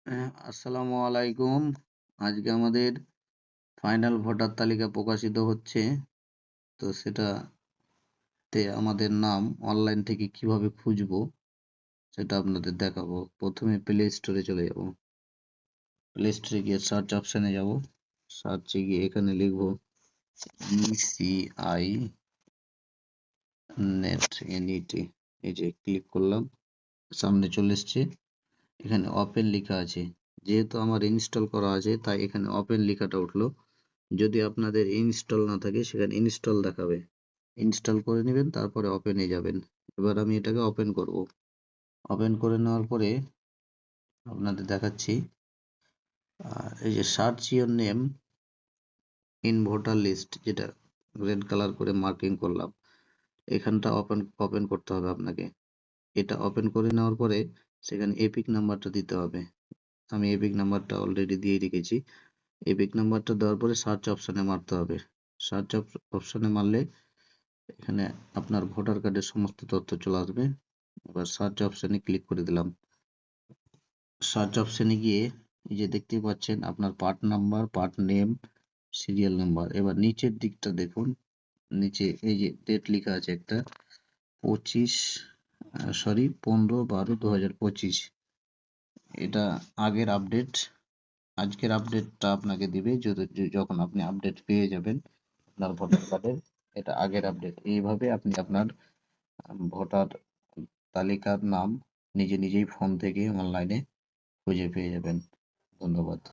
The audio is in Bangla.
আসসালামু আলাইকুম। আজকে আমাদের ফাইনাল ভোটার তালিকা প্রকাশিত হচ্ছে। তো সেটাতে আমাদের নাম অনলাইন থেকে কিভাবে খুঁজবো সেটা আপনাদের দেখাবো। প্রথমে প্লে স্টোরে চলে যাব। প্লে স্টোরে গিয়ে সার্চ অপশনে যাব। সার্চে গিয়ে এখানে লিখবো ইসিআই নেট এনইটি। এই যে ক্লিক করলাম, সামনে চলে এসছে। এখানে ওপেন লেখা আছে। যেহেতু আমার ইনস্টল করা আছে তাই এখানে ওপেন লেখাটা উঠলো। যদি আপনাদের ইনস্টল না থাকে সেখানে ইনস্টল দেখাবে। ইনস্টল করে নেবেন, তারপরে ওপেনে যাবেন। এবার আমি এটাকে ওপেন করব। ওপেন করে নেওয়ার পরে আপনাদের দেখাচ্ছি। এই যে search your name in voter list, যেটা রেড কালার করে মার্কিং করলাম, এখানটা ওপেন করতে হবে আপনাকে। এটা ওপেন করে নেওয়ার পরে সেখানে এপিক নাম্বারটা দিতে হবে। আমি এপিক নাম্বারটা অলরেডি দিয়ে রেখেছি। এপিক নাম্বারটা দেওয়ার পরে সার্চ অপশনে মারতে হবে। সার্চ অপশনে মারলে এখানে আপনার ভোটার কার্ডের সমস্ত তথ্য চলে আসবে। এবার সার্চ অপশনে ক্লিক করে দিলাম। সার্চ অপশনে গিয়ে এই যে দেখতে পাচ্ছেন আপনার part number, part name, serial number. এবার নিচের দিকটা দেখুন, নিচে এই যে ডেট লেখা আছে একটা 15/12/2025। এটা আগের আপডেট। আজকের আপডেটটা আপনাকে দিবে যখন আপনি আপডেট পেয়ে যাবেন আপনার ভোটার কার্ডের। এটা আগের আপডেট। এইভাবে আপনি আপনার ভোটার তালিকার নাম নিজে নিজেই ফোন থেকে অনলাইনে খুঁজে পেয়ে যাবেন। ধন্যবাদ।